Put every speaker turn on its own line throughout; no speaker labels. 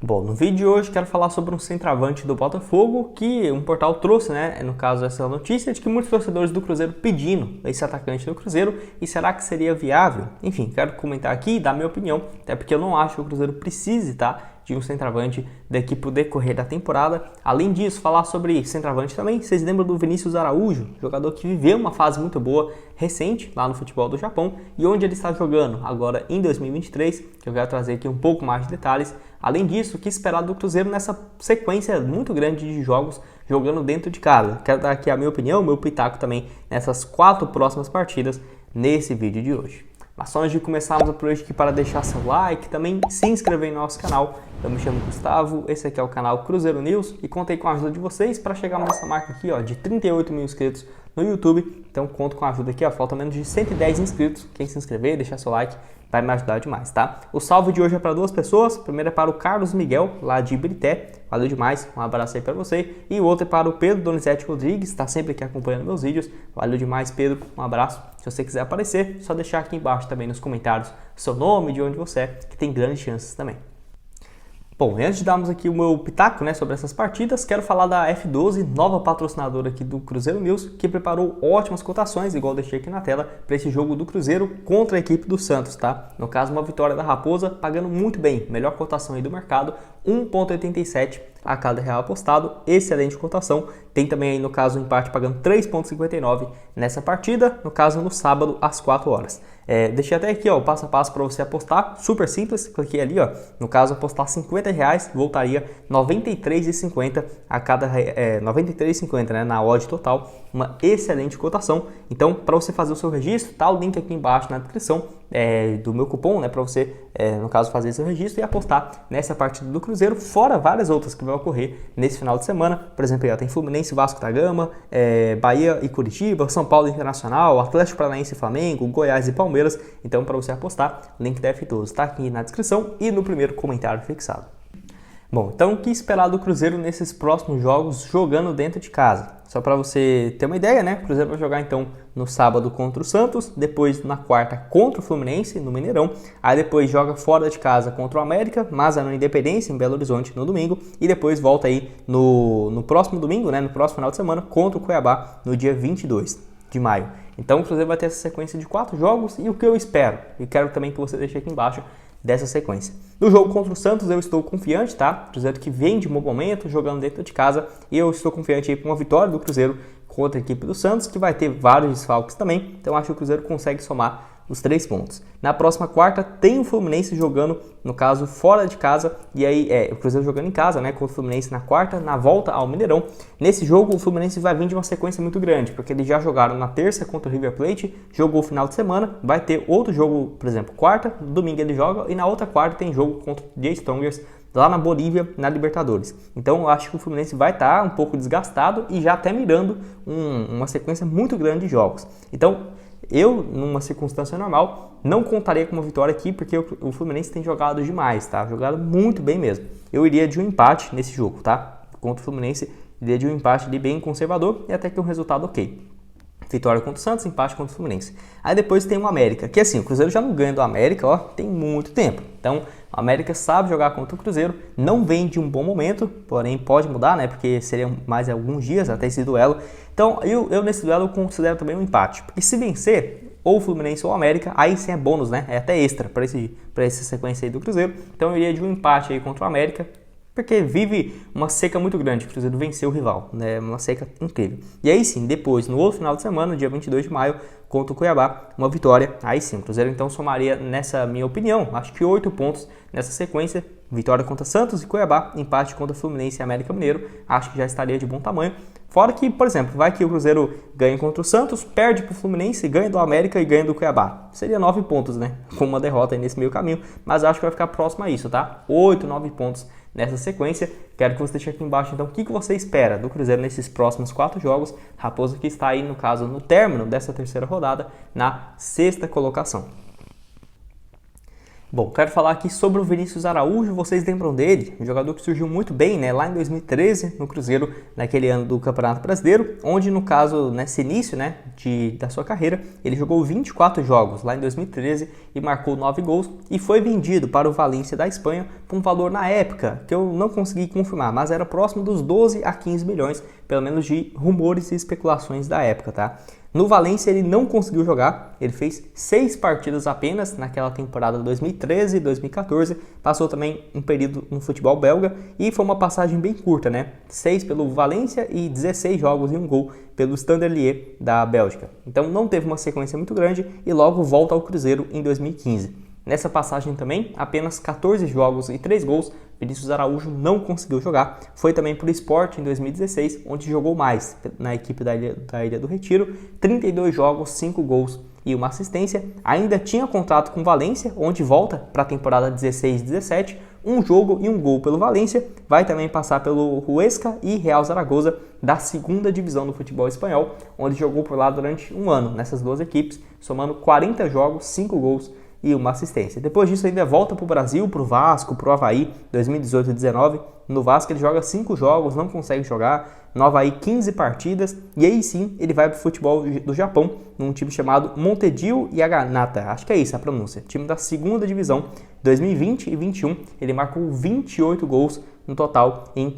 Bom, no vídeo de hoje quero falar sobre um centroavante do Botafogo que um portal trouxe, né? No caso, essa notícia de que muitos torcedores do Cruzeiro pedindo esse atacante do Cruzeiro e será que seria viável? Enfim, quero comentar aqui e dar minha opinião, até porque eu não acho que o Cruzeiro precise, tá? De um centroavante daqui pro decorrer da temporada. Além disso, falar sobre centroavante também. Vocês lembram do Vinícius Araújo, jogador que viveu uma fase muito boa recente lá no futebol do Japão e onde ele está jogando agora em 2023, que eu quero trazer aqui um pouco mais de detalhes. Além disso, o que esperar do Cruzeiro nessa sequência muito grande de jogos jogando dentro de casa. Quero dar aqui a minha opinião, meu pitaco também nessas 4 próximas partidas nesse vídeo de hoje. Mas só antes de começarmos, aproveito aqui para deixar seu like, também se inscrever no nosso canal. Eu me chamo Gustavo, esse aqui é o canal Cruzeiro News e contei com a ajuda de vocês para chegar nessa marca aqui, ó, de 38 mil inscritos no YouTube. Então conto com a ajuda aqui, ó, falta menos de 110 inscritos. Quem se inscrever, deixar seu like, vai me ajudar demais, tá? O salve de hoje é para 2 pessoas. O primeiro é para o Carlos Miguel, lá de Ibrité. Valeu demais, um abraço aí para você. E o outro é para o Pedro Donizete Rodrigues, está sempre aqui acompanhando meus vídeos. Valeu demais, Pedro, um abraço. Se você quiser aparecer, só deixar aqui embaixo também nos comentários seu nome, de onde você é, que tem grandes chances também. Bom, antes de darmos aqui o meu pitaco, né, sobre essas partidas, quero falar da F12, nova patrocinadora aqui do Cruzeiro News, que preparou ótimas cotações, igual deixei aqui na tela, para esse jogo do Cruzeiro contra a equipe do Santos, tá? No caso, uma vitória da Raposa, pagando muito bem, melhor cotação aí do mercado, 1,87 a cada real apostado, excelente cotação. Tem também aí no caso o empate pagando 3,59 nessa partida, no caso no sábado às 4 horas. Deixei até aqui, ó, o passo a passo para você apostar, super simples, cliquei ali, ó, no caso apostar R$50, voltaria R$ 93,50 a cada, 93,50, né, na odd total, uma excelente cotação. Então, para você fazer o seu registro, tá o link aqui embaixo na descrição do meu cupom, né, para você, no caso, fazer seu registro e apostar nessa partida do Cruzeiro, fora várias outras que vão ocorrer nesse final de semana. Por exemplo, aí, ó, tem Fluminense e Vasco da Gama, Bahia e Curitiba, São Paulo e Internacional, Atlético Paranaense e Flamengo, Goiás e Palmeiras. Então, para você apostar, o link da F12 está aqui na descrição e no primeiro comentário fixado. Bom, então o que esperar do Cruzeiro nesses próximos jogos jogando dentro de casa? Só para você ter uma ideia, né? O Cruzeiro vai jogar então no sábado contra o Santos, depois na quarta contra o Fluminense no Mineirão, aí depois joga fora de casa contra o América, mas é no Independência, em Belo Horizonte, no domingo, e depois volta aí no próximo domingo, né? No próximo final de semana, contra o Cuiabá, no dia 22 de maio. Então o Cruzeiro vai ter essa sequência de 4 jogos e o que eu espero, e quero também que você deixe aqui embaixo dessa sequência. No jogo contra o Santos eu estou confiante, tá? Cruzeiro que vem de bom momento, jogando dentro de casa, e eu estou confiante aí para uma vitória do Cruzeiro contra a equipe do Santos, que vai ter vários desfalques também, então acho que o Cruzeiro consegue somar os 3 pontos. Na próxima quarta tem o Fluminense jogando, no caso, fora de casa, e aí o Cruzeiro jogando em casa, né, contra o Fluminense na quarta, na volta ao Mineirão. Nesse jogo o Fluminense vai vir de uma sequência muito grande, porque eles já jogaram na terça contra o River Plate, jogou o final de semana, vai ter outro jogo, por exemplo, quarta, domingo ele joga, e na outra quarta tem jogo contra o The Strongers, lá na Bolívia, na Libertadores. Então eu acho que o Fluminense vai estar um pouco desgastado e já até mirando uma sequência muito grande de jogos. Então eu, numa circunstância normal, não contaria com uma vitória aqui, porque o Fluminense tem jogado demais, tá? Jogado muito bem mesmo. Eu iria de um empate nesse jogo, tá? Contra o Fluminense, iria de um empate ali bem conservador e até que um resultado ok. Vitória contra o Santos, empate contra o Fluminense. Aí depois tem o América, que assim, o Cruzeiro já não ganha do América, ó, tem muito tempo. Então, o América sabe jogar contra o Cruzeiro, não vem de um bom momento, porém pode mudar, né, porque seriam mais alguns dias até esse duelo. Então, eu nesse duelo eu considero também um empate, porque se vencer ou o Fluminense ou o América, aí sim é bônus, né, é até extra para essa sequência aí do Cruzeiro. Então, eu iria de um empate aí contra o América, porque vive uma seca muito grande, o Cruzeiro venceu o rival, né? Uma seca incrível. E aí sim, depois, no outro final de semana, dia 22 de maio, contra o Cuiabá, uma vitória. Aí sim, o Cruzeiro então somaria, nessa minha opinião, acho que 8 pontos nessa sequência. Vitória contra Santos e Cuiabá, empate contra Fluminense e América Mineiro, acho que já estaria de bom tamanho. Fora que, por exemplo, vai que o Cruzeiro ganha contra o Santos, perde para o Fluminense, ganha do América e ganha do Cuiabá. Seria 9 pontos, né? Com uma derrota aí nesse meio caminho, mas acho que vai ficar próximo a isso, tá? 8, 9 pontos nessa sequência. Quero que você deixe aqui embaixo, então, o que você espera do Cruzeiro nesses próximos 4 jogos. Raposa que está aí, no caso, no término dessa terceira rodada, na 6ª colocação. Bom, quero falar aqui sobre o Vinícius Araújo, vocês lembram dele? Um jogador que surgiu muito bem, né, lá em 2013 no Cruzeiro, naquele ano do Campeonato Brasileiro, onde no caso, nesse início, né, da sua carreira, ele jogou 24 jogos lá em 2013 e marcou 9 gols e foi vendido para o Valência da Espanha com um valor na época, que eu não consegui confirmar, mas era próximo dos 12 a 15 milhões, pelo menos de rumores e especulações da época, tá? No Valência ele não conseguiu jogar, ele fez 6 partidas apenas naquela temporada 2013 e 2014, passou também um período no futebol belga e foi uma passagem bem curta, né? 6 pelo Valência e 16 jogos e um gol pelo Standard Liège da Bélgica. Então não teve uma sequência muito grande e logo volta ao Cruzeiro em 2015. Nessa passagem também, apenas 14 jogos e 3 gols, Vinícius Araújo não conseguiu jogar. Foi também para o Sport em 2016, onde jogou mais na equipe da Ilha do Retiro, 32 jogos, 5 gols e uma assistência. Ainda tinha contrato com o Valência, onde volta para a temporada 16-17, um jogo e um gol pelo Valência. Vai também passar pelo Huesca e Real Zaragoza, da segunda divisão do futebol espanhol, onde jogou por lá durante um ano, nessas duas equipes, somando 40 jogos, 5 gols e uma assistência. Depois disso ainda volta para o Brasil, para o Vasco, para o Avaí, 2018 e 2019. No Vasco ele joga 5 jogos, não consegue jogar. No Avaí 15 partidas. E aí sim ele vai para o futebol do Japão, num time chamado Montedio Yaganata. Acho que é isso a pronúncia. Time da segunda divisão. 2020 e 21 ele marcou 28 gols no total em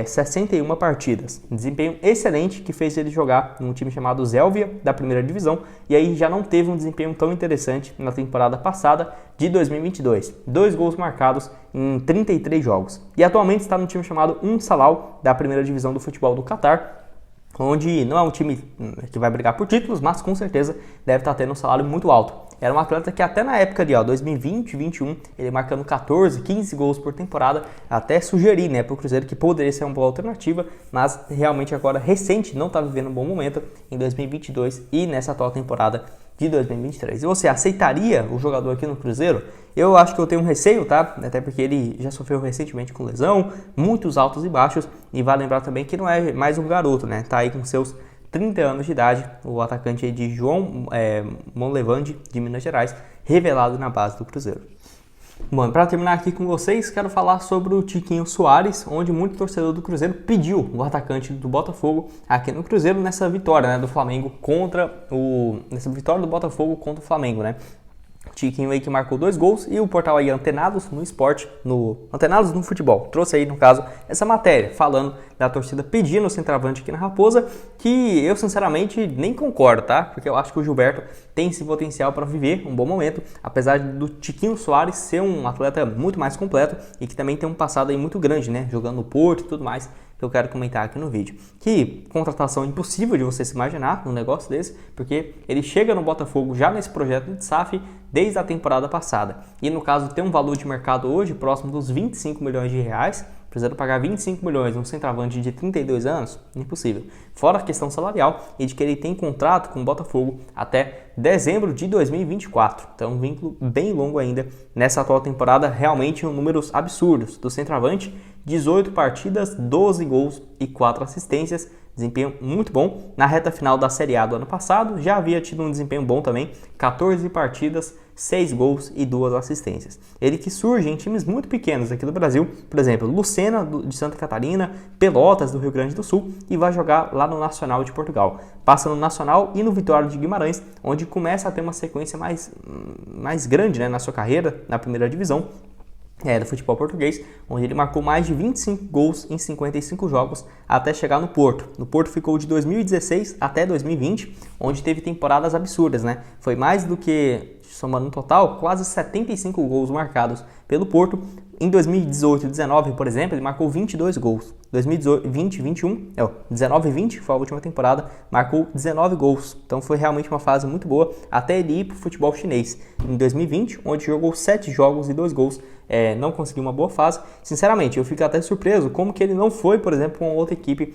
61 partidas. Desempenho excelente que fez ele jogar num time chamado Zelvia, da primeira divisão, e aí já não teve um desempenho tão interessante na temporada passada de 2022. 2 gols marcados em 33 jogos. E atualmente está no time chamado Salal, da primeira divisão do futebol do Catar, onde não é um time que vai brigar por títulos, mas com certeza deve estar tendo um salário muito alto. Era um atleta que até na época de 2020 e 2021, ele marcando 14, 15 gols por temporada, até sugeri, né, para o Cruzeiro que poderia ser uma boa alternativa, mas realmente agora recente, não está vivendo um bom momento em 2022 e nessa atual temporada de 2023. E você aceitaria o jogador aqui no Cruzeiro? Eu acho que eu tenho um receio, tá? Até porque ele já sofreu recentemente com lesão, muitos altos e baixos, e vale lembrar também que não é mais um garoto, né? Tá aí com seus 30 anos de idade, o atacante aí de João Monlevande, de Minas Gerais, revelado na base do Cruzeiro. Bom, para terminar aqui com vocês, quero falar sobre o Tiquinho Soares, onde muito torcedor do Cruzeiro pediu o atacante do Botafogo aqui no Cruzeiro nessa vitória, né, do Flamengo nessa vitória do Botafogo contra o Flamengo, né? Tiquinho aí que marcou 2 gols e o portal aí Antenados no Esporte, Antenados no Futebol, trouxe aí no caso essa matéria falando da torcida pedindo o centroavante aqui na Raposa, que eu sinceramente nem concordo, tá? Porque eu acho que o Gilberto tem esse potencial para viver um bom momento, apesar do Tiquinho Soares ser um atleta muito mais completo e que também tem um passado aí muito grande, né? Jogando no Porto e tudo mais, que eu quero comentar aqui no vídeo. Que contratação impossível de você se imaginar num negócio desse, porque ele chega no Botafogo já nesse projeto de SAF desde a temporada passada. E no caso tem um valor de mercado hoje próximo dos 25 milhões de reais, precisando pagar 25 milhões num centroavante de 32 anos, impossível. Fora a questão salarial e de que ele tem contrato com o Botafogo até dezembro de 2024. Então um vínculo bem longo ainda nessa atual temporada, realmente números absurdos do centroavante, 18 partidas, 12 gols e 4 assistências, desempenho muito bom. Na reta final da Série A do ano passado, já havia tido um desempenho bom também, 14 partidas, 6 gols e 2 assistências. Ele que surge em times muito pequenos aqui do Brasil, por exemplo, Lucena de Santa Catarina, Pelotas do Rio Grande do Sul, e vai jogar lá no Nacional de Portugal. Passa no Nacional e no Vitória de Guimarães, onde começa a ter uma sequência mais grande, né, na sua carreira, na primeira divisão do futebol português, onde ele marcou mais de 25 gols em 55 jogos até chegar no Porto. No Porto ficou de 2016 até 2020, onde teve temporadas absurdas, né? Foi mais do que, somando no total, quase 75 gols marcados pelo Porto. Em 2018 e 2019, por exemplo, ele marcou 22 gols. 2020 e 21, 19 e 20 foi a última temporada, marcou 19 gols. Então foi realmente uma fase muito boa até ele ir para o futebol chinês. Em 2020, onde jogou 7 jogos e 2 gols, não conseguiu uma boa fase. Sinceramente, eu fico até surpreso como que ele não foi, por exemplo, com outra equipe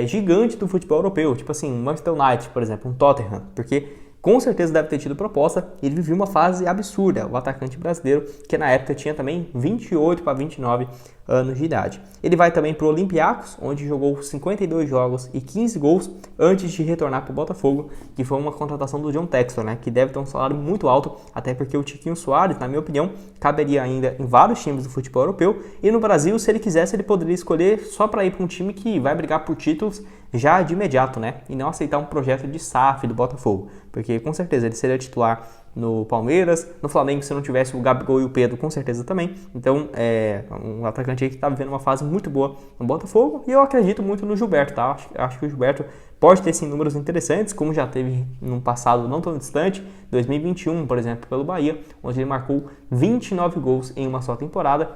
gigante do futebol europeu, tipo assim, Manchester United, por exemplo, um Tottenham, porque com certeza deve ter tido proposta. Ele viveu uma fase absurda, o atacante brasileiro, que na época tinha também 28 para 29 anos de idade. Ele vai também para o Olympiacos, onde jogou 52 jogos e 15 gols antes de retornar para o Botafogo, que foi uma contratação do John Textor, né, que deve ter um salário muito alto, até porque o Tiquinho Soares, na minha opinião, caberia ainda em vários times do futebol europeu, e no Brasil, se ele quisesse, ele poderia escolher só para ir para um time que vai brigar por títulos já de imediato, né, e não aceitar um projeto de SAF do Botafogo, porque com certeza ele seria titular no Palmeiras, no Flamengo, se não tivesse o Gabigol e o Pedro, com certeza também. Então, é um atacante aí que está vivendo uma fase muito boa no Botafogo, e eu acredito muito no Gilberto, tá? Acho que o Gilberto pode ter, sim, números interessantes, como já teve num passado não tão distante, 2021, por exemplo, pelo Bahia, onde ele marcou 29 gols em uma só temporada.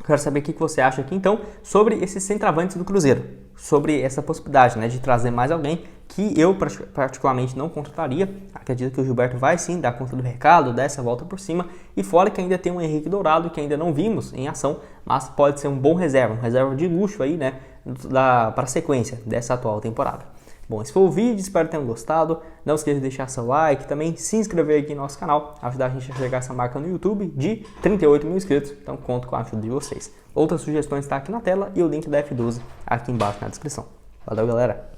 Quero saber o que você acha aqui, então, sobre esses centroavantes do Cruzeiro, sobre essa possibilidade, né, de trazer mais alguém que eu particularmente não contrataria. Acredito que o Gilberto vai sim dar conta do recado, dar essa volta por cima, e fora que ainda tem o Henrique Dourado, que ainda não vimos em ação, mas pode ser um bom reserva, um reserva de luxo aí, né, para a sequência dessa atual temporada. Bom, esse foi o vídeo, espero que tenham gostado. Não esqueça de deixar seu like, também se inscrever aqui no nosso canal, ajudar a gente a chegar essa marca no YouTube de 38 mil inscritos, então conto com a ajuda de vocês. Outras sugestões estão aqui na tela e o link da F12 aqui embaixo na descrição. Valeu, galera!